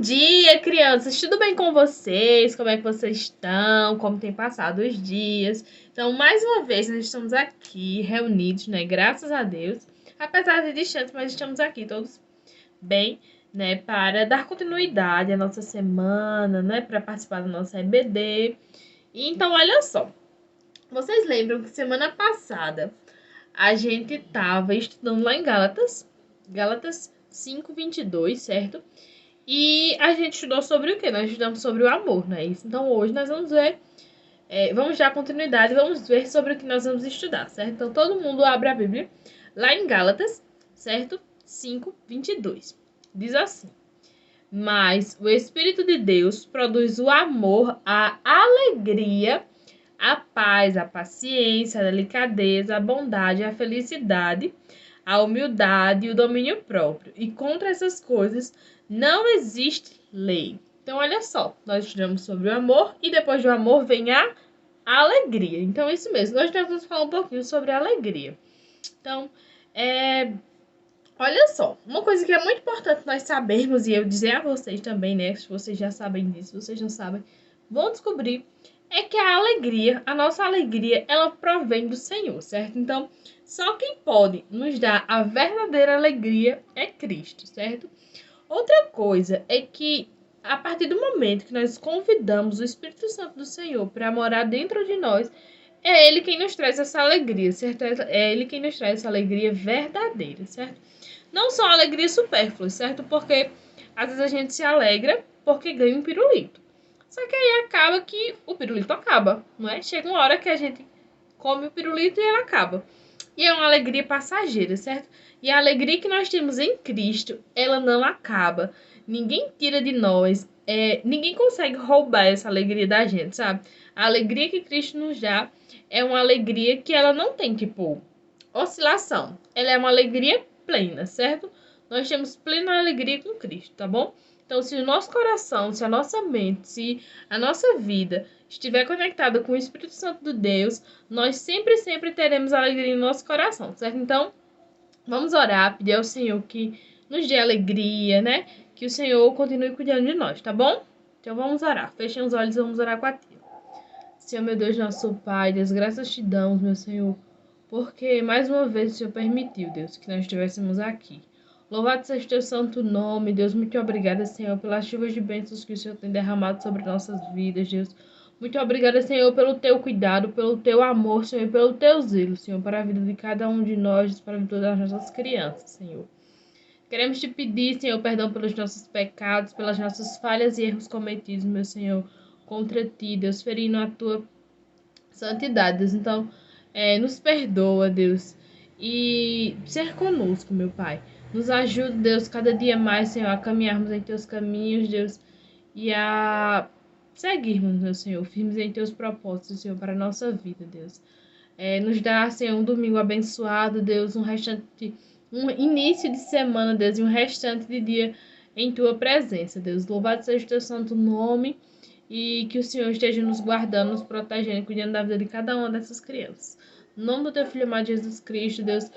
Bom dia, crianças! Tudo bem com vocês? Como é que vocês estão? Como tem passado os dias? Então, mais uma vez, nós estamos aqui reunidos, né? Graças a Deus. Apesar de distantes, mas estamos aqui todos bem, né? Para dar continuidade à nossa semana, né? Para participar do nosso EBD. Então, olha só. Vocês lembram que semana passada a gente estava estudando lá em Gálatas? Gálatas 5:22, certo? E a gente estudou sobre o quê? Nós estudamos sobre o amor, não é isso? Então hoje nós vamos ver, vamos dar continuidade, vamos ver sobre o que nós vamos estudar, certo? Então todo mundo abre a Bíblia lá em Gálatas, certo? 5:22. Diz assim: Mas o Espírito de Deus produz o amor, a alegria, a paz, a paciência, a delicadeza, a bondade, a felicidade, a humildade e o domínio próprio. E contra essas coisas não existe lei. Então, olha só, nós estudamos sobre o amor e depois do amor vem a alegria. Então, é isso mesmo. Hoje nós vamos falar um pouquinho sobre a alegria. Então, olha só, uma coisa que é muito importante nós sabermos e eu dizer a vocês também, né? Se vocês já sabem disso, se vocês não sabem, vão descobrir. É que a alegria, a nossa alegria, ela provém do Senhor, certo? Então, só quem pode nos dar a verdadeira alegria é Cristo, certo? Outra coisa é que, a partir do momento que nós convidamos o Espírito Santo do Senhor para morar dentro de nós, é Ele quem nos traz essa alegria, certo? É Ele quem nos traz essa alegria verdadeira, certo? Não só alegria supérflua, certo? Porque às vezes a gente se alegra porque ganha um pirulito. Só que aí acaba que o pirulito acaba, não é? Chega uma hora que a gente come o pirulito e ele acaba. E é uma alegria passageira, certo? E a alegria que nós temos em Cristo, ela não acaba. Ninguém tira de nós, ninguém consegue roubar essa alegria da gente, sabe? A alegria que Cristo nos dá é uma alegria que ela não tem, tipo, oscilação. Ela é uma alegria plena, certo? Nós temos plena alegria com Cristo, tá bom? Então, se o nosso coração, se a nossa mente, se a nossa vida estiver conectada com o Espírito Santo de Deus, nós sempre teremos alegria no nosso coração, certo? Então, vamos orar, pedir ao Senhor que nos dê alegria, né? Que o Senhor continue cuidando de nós, tá bom? Então, vamos orar. Fechem os olhos e vamos orar com a Ti. Senhor, meu Deus, nosso Pai, Deus, graças te damos, meu Senhor, porque mais uma vez o Senhor permitiu, Deus, que nós estivéssemos aqui. Louvado seja o teu santo nome, Deus. Muito obrigada, Senhor, pelas chuvas de bênçãos que o Senhor tem derramado sobre nossas vidas, Deus. Muito obrigada, Senhor, pelo teu cuidado, pelo teu amor, Senhor, e pelo teu zelo, Senhor, para a vida de cada um de nós, para a vida das nossas crianças, Senhor. Queremos te pedir, Senhor, perdão pelos nossos pecados, pelas nossas falhas e erros cometidos, meu Senhor, contra ti, Deus, ferindo a tua santidade, Deus. Então, nos perdoa, Deus, e ser conosco, meu Pai. Nos ajuda, Deus, cada dia mais, Senhor, a caminharmos em teus caminhos, Deus, e a seguirmos, meu Senhor, firmes em teus propósitos, Senhor, para a nossa vida, Deus. Nos dá, Senhor, um domingo abençoado, Deus, um início de semana, Deus, e um restante de dia em tua presença, Deus. Louvado seja o teu santo nome e que o Senhor esteja nos guardando, nos protegendo, cuidando da vida de cada uma dessas crianças. No nome do teu Filho amado Jesus Cristo, Deus,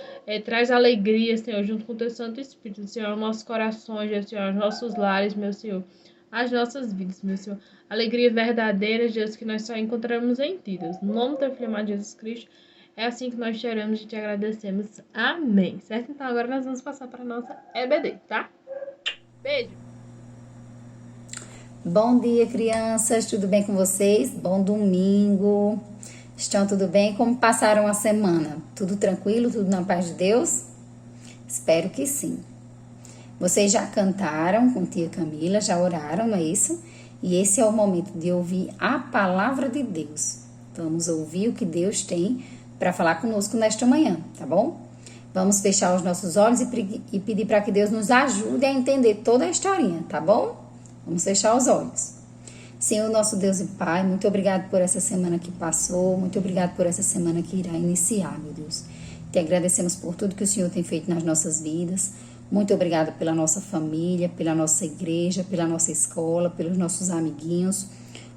traz alegria, Senhor, junto com o teu Santo Espírito, Senhor, aos nossos corações, Deus, Senhor, aos nossos lares, meu Senhor, às nossas vidas, meu Senhor. Alegria verdadeira, Deus, que nós só encontramos em ti, Deus. No nome do teu Filho amado Jesus Cristo, é assim que nós te oramos e te agradecemos. Amém. Certo? Então agora nós vamos passar para a nossa EBD, tá? Beijo! Bom dia, crianças, tudo bem com vocês? Bom domingo. Estão tudo bem? Como passaram a semana? Tudo tranquilo? Tudo na paz de Deus? Espero que sim. Vocês já cantaram com tia Camila, já oraram, não é isso? E esse é o momento de ouvir a palavra de Deus. Vamos ouvir o que Deus tem para falar conosco nesta manhã, tá bom? Vamos fechar os nossos olhos e pedir para que Deus nos ajude a entender toda a historinha, tá bom? Vamos fechar os olhos. Senhor, nosso Deus e Pai, muito obrigado por essa semana que passou, muito obrigado por essa semana que irá iniciar, meu Deus. Te agradecemos por tudo que o Senhor tem feito nas nossas vidas. Muito obrigada pela nossa família, pela nossa igreja, pela nossa escola, pelos nossos amiguinhos.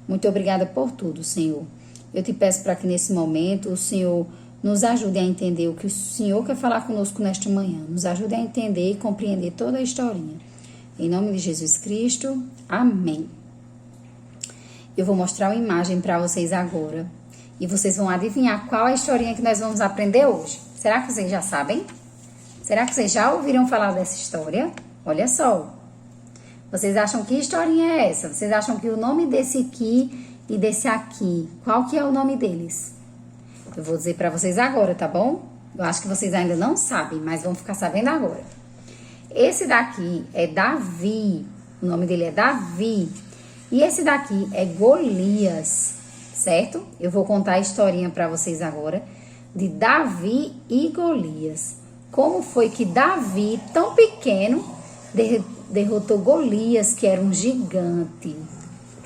Muito obrigada por tudo, Senhor. Eu te peço para que nesse momento o Senhor nos ajude a entender o que o Senhor quer falar conosco nesta manhã. Nos ajude a entender e compreender toda a historinha. Em nome de Jesus Cristo, amém. Eu vou mostrar uma imagem para vocês agora. E vocês vão adivinhar qual é a historinha que nós vamos aprender hoje. Será que vocês já sabem? Será que vocês já ouviram falar dessa história? Olha só. Vocês acham que historinha é essa? Vocês acham que o nome desse aqui e desse aqui, qual que é o nome deles? Eu vou dizer para vocês agora, tá bom? Eu acho que vocês ainda não sabem, mas vão ficar sabendo agora. Esse daqui é Davi. O nome dele é Davi. E esse daqui é Golias, certo? Eu vou contar a historinha para vocês agora de Davi e Golias. Como foi que Davi, tão pequeno, derrotou Golias, que era um gigante.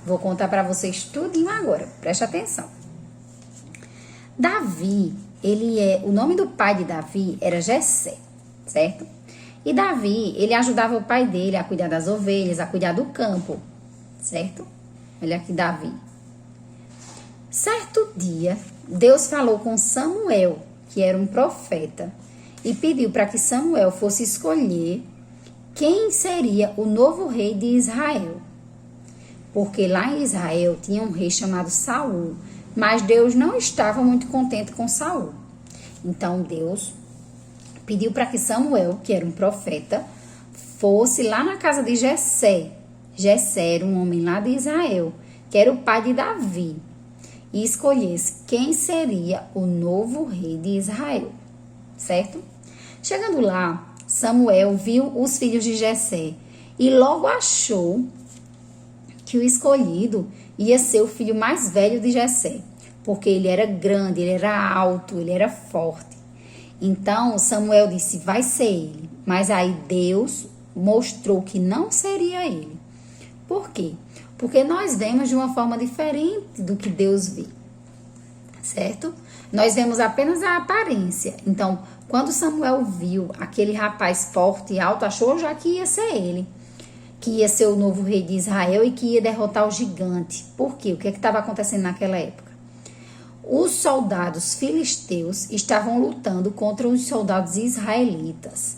Vou contar para vocês tudinho agora. Preste atenção. Davi, o nome do pai de Davi era Jessé, certo? E Davi, ele ajudava o pai dele a cuidar das ovelhas, a cuidar do campo, certo? Olha aqui Davi. Certo dia, Deus falou com Samuel, que era um profeta, e pediu para que Samuel fosse escolher quem seria o novo rei de Israel. Porque lá em Israel tinha um rei chamado Saul, mas Deus não estava muito contente com Saul. Então Deus pediu para que Samuel, que era um profeta, fosse lá na casa de Jessé. Jessé era um homem lá de Israel, que era o pai de Davi, e escolhesse quem seria o novo rei de Israel, certo? Chegando lá, Samuel viu os filhos de Jessé e logo achou que o escolhido ia ser o filho mais velho de Jessé, porque ele era grande, ele era alto, ele era forte. Então Samuel disse, vai ser ele. Mas aí Deus mostrou que não seria ele. Por quê? Porque nós vemos de uma forma diferente do que Deus vê, certo? Nós vemos apenas a aparência. Então, quando Samuel viu aquele rapaz forte e alto, achou já que ia ser ele, que ia ser o novo rei de Israel e que ia derrotar o gigante. Por quê? O que estava acontecendo naquela época? Os soldados filisteus estavam lutando contra os soldados israelitas.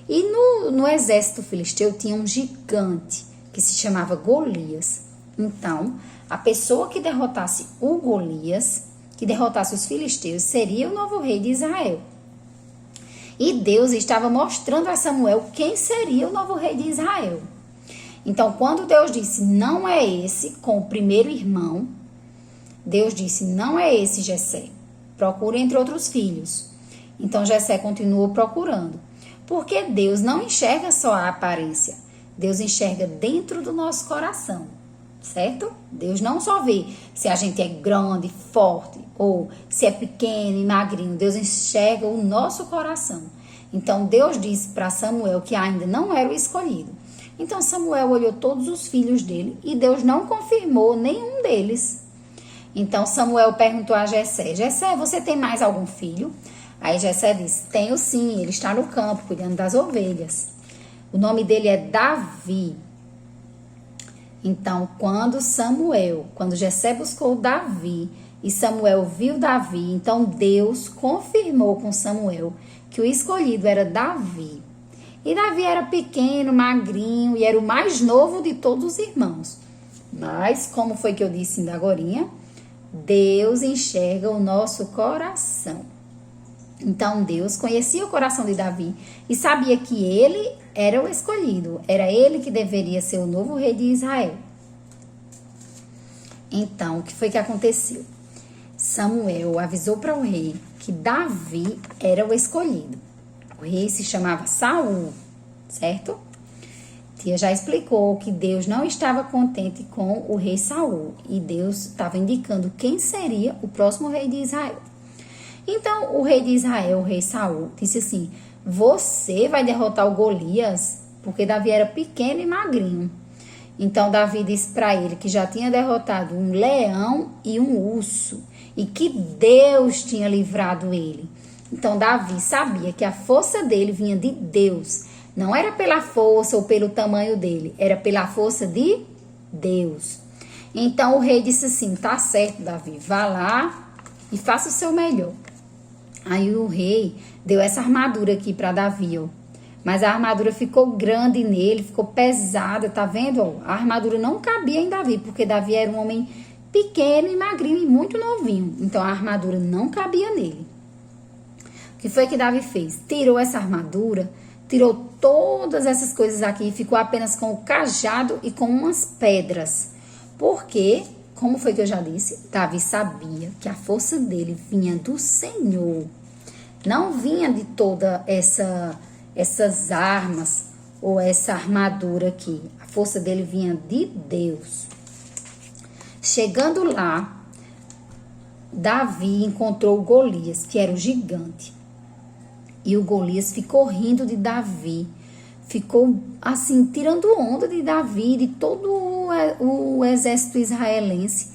E no exército filisteu tinha um gigante que se chamava Golias. Então, a pessoa que derrotasse o Golias, que derrotasse os filisteus, seria o novo rei de Israel. E Deus estava mostrando a Samuel quem seria o novo rei de Israel. Então, quando Deus disse, não é esse, com o primeiro irmão, Deus disse, não é esse Jessé, procura entre outros filhos. Então Jessé continuou procurando, porque Deus não enxerga só a aparência, Deus enxerga dentro do nosso coração, certo? Deus não só vê se a gente é grande, forte, ou se é pequeno e magrinho, Deus enxerga o nosso coração. Então Deus disse para Samuel que ainda não era o escolhido. Então Samuel olhou todos os filhos dele e Deus não confirmou nenhum deles. Então Samuel perguntou a Jessé, Jessé, você tem mais algum filho? Aí Jessé disse, tenho sim, ele está no campo, cuidando das ovelhas. O nome dele é Davi. Então, quando Jessé buscou Davi, e Samuel viu Davi, então Deus confirmou com Samuel que o escolhido era Davi. E Davi era pequeno, magrinho, e era o mais novo de todos os irmãos. Mas, como foi que eu disse ainda agorinha, Deus enxerga o nosso coração. Então Deus conhecia o coração de Davi e sabia que ele era o escolhido, era ele que deveria ser o novo rei de Israel. Então, o que foi que aconteceu? Samuel avisou para o rei que Davi era o escolhido. O rei se chamava Saul, certo? Tia já explicou que Deus não estava contente com o rei Saul e Deus estava indicando quem seria o próximo rei de Israel. Então, o rei de Israel, o rei Saul, disse assim, você vai derrotar o Golias? Porque Davi era pequeno e magrinho. Então, Davi disse para ele que já tinha derrotado um leão e um urso e que Deus tinha livrado ele. Então, Davi sabia que a força dele vinha de Deus. Não era pela força ou pelo tamanho dele, era pela força de Deus. Então o rei disse assim, tá certo, Davi, vá lá e faça o seu melhor. Aí o rei deu essa armadura aqui para Davi, ó. Mas a armadura ficou grande nele, ficou pesada, tá vendo? A armadura não cabia em Davi, porque Davi era um homem pequeno e magrinho e muito novinho. Então a armadura não cabia nele. O que foi que Davi fez? Tirou essa armadura, tirou todas essas coisas aqui e ficou apenas com o cajado e com umas pedras. Porque, como foi que eu já disse, Davi sabia que a força dele vinha do Senhor. Não vinha de toda essas armas ou essa armadura aqui. A força dele vinha de Deus. Chegando lá, Davi encontrou Golias, que era o gigante. E o Golias ficou rindo de Davi. Ficou assim, tirando onda de Davi, de todo o exército israelense.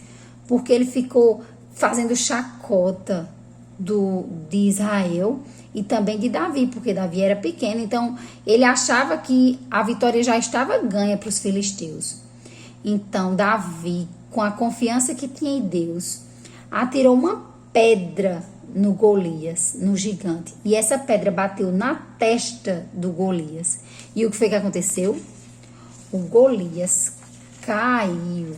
Porque ele ficou fazendo chacota de Israel e também de Davi, porque Davi era pequeno, então ele achava que a vitória já estava ganha para os filisteus. Então Davi, com a confiança que tinha em Deus, atirou uma pedra no Golias, no gigante, e essa pedra bateu na testa do Golias. E o que foi que aconteceu? O Golias caiu.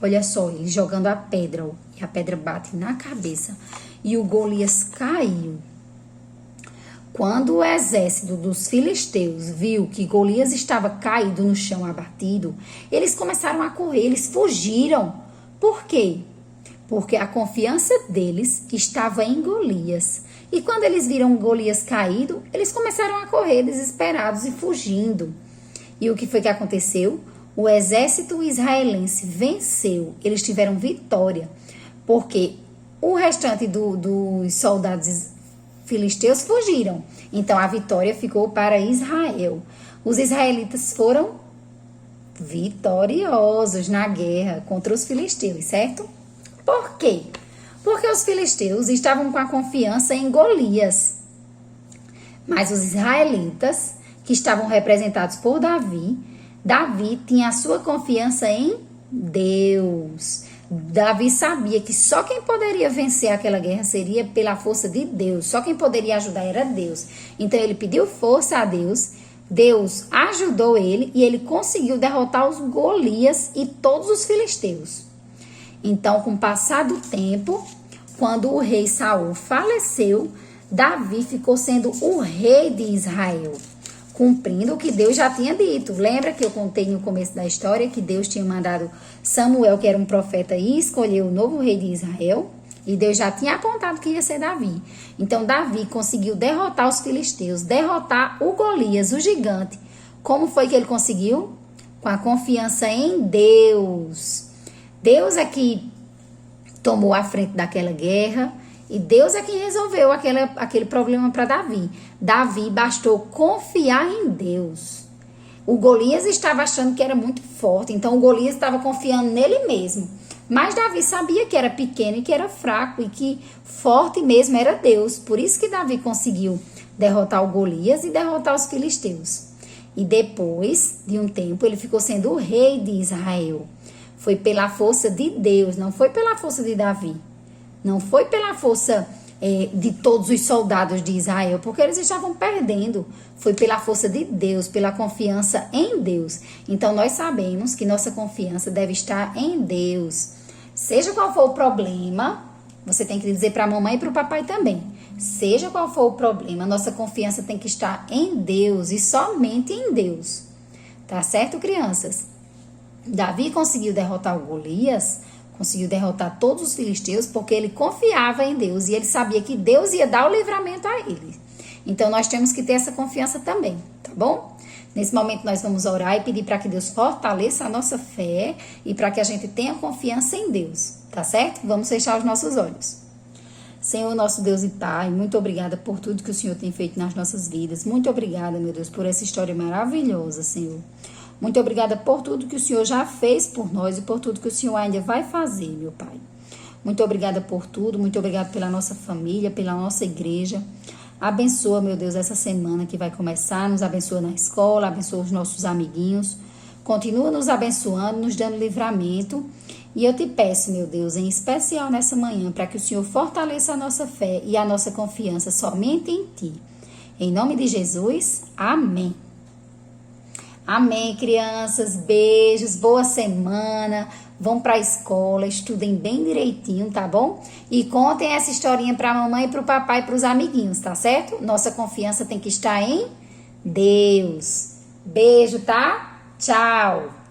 Olha só, ele jogando a pedra, e a pedra bate na cabeça. E o Golias caiu. Quando o exército dos filisteus viu que Golias estava caído no chão abatido, eles começaram a correr, eles fugiram. Por quê? Porque a confiança deles estava em Golias. E quando eles viram Golias caído, eles começaram a correr desesperados e fugindo. E o que foi que aconteceu? O exército israelense venceu, eles tiveram vitória, porque o restante dos soldados filisteus fugiram. Então a vitória ficou para Israel. Os israelitas foram vitoriosos na guerra contra os filisteus, certo? Por quê? Porque os filisteus estavam com a confiança em Golias. Mas os israelitas, que estavam representados por Davi tinha a sua confiança em Deus. Davi sabia que só quem poderia vencer aquela guerra seria pela força de Deus. Só quem poderia ajudar era Deus. Então ele pediu força a Deus. Deus ajudou ele e ele conseguiu derrotar os Golias e todos os filisteus. Então, com o passar do tempo, quando o rei Saul faleceu, Davi ficou sendo o rei de Israel, cumprindo o que Deus já tinha dito. Lembra que eu contei no começo da história que Deus tinha mandado Samuel, que era um profeta, e escolher o novo rei de Israel? E Deus já tinha apontado que ia ser Davi. Então Davi conseguiu derrotar os filisteus, derrotar o Golias, o gigante. Como foi que ele conseguiu? Com a confiança em Deus. Deus é que tomou a frente daquela guerra e Deus é quem resolveu aquele problema para Davi. Davi bastou confiar em Deus. O Golias estava achando que era muito forte, então o Golias estava confiando nele mesmo. Mas Davi sabia que era pequeno e que era fraco e que forte mesmo era Deus. Por isso que Davi conseguiu derrotar o Golias e derrotar os filisteus. E depois de um tempo ele ficou sendo o rei de Israel. Foi pela força de Deus, não foi pela força de Davi. Não foi pela força de todos os soldados de Israel, porque eles estavam perdendo. Foi pela força de Deus, pela confiança em Deus. Então nós sabemos que nossa confiança deve estar em Deus. Seja qual for o problema, você tem que dizer para a mamãe e para o papai também. Seja qual for o problema, nossa confiança tem que estar em Deus e somente em Deus. Tá certo, crianças? Davi conseguiu derrotar o Golias, conseguiu derrotar todos os filisteus, porque ele confiava em Deus e ele sabia que Deus ia dar o livramento a ele. Então nós temos que ter essa confiança também, tá bom? Nesse momento nós vamos orar e pedir para que Deus fortaleça a nossa fé e para que a gente tenha confiança em Deus, tá certo? Vamos fechar os nossos olhos. Senhor, nosso Deus e Pai, muito obrigada por tudo que o Senhor tem feito nas nossas vidas. Muito obrigada, meu Deus, por essa história maravilhosa, Senhor. Muito obrigada por tudo que o Senhor já fez por nós e por tudo que o Senhor ainda vai fazer, meu Pai. Muito obrigada por tudo, muito obrigada pela nossa família, pela nossa igreja. Abençoa, meu Deus, essa semana que vai começar, nos abençoa na escola, abençoa os nossos amiguinhos. Continua nos abençoando, nos dando livramento. E eu te peço, meu Deus, em especial nessa manhã, para que o Senhor fortaleça a nossa fé e a nossa confiança somente em Ti. Em nome de Jesus, amém. Amém, crianças. Beijos, boa semana. Vão para a escola, estudem bem direitinho, tá bom? E contem essa historinha para a mamãe, para o papai e para os amiguinhos, tá certo? Nossa confiança tem que estar em Deus. Beijo, tá? Tchau.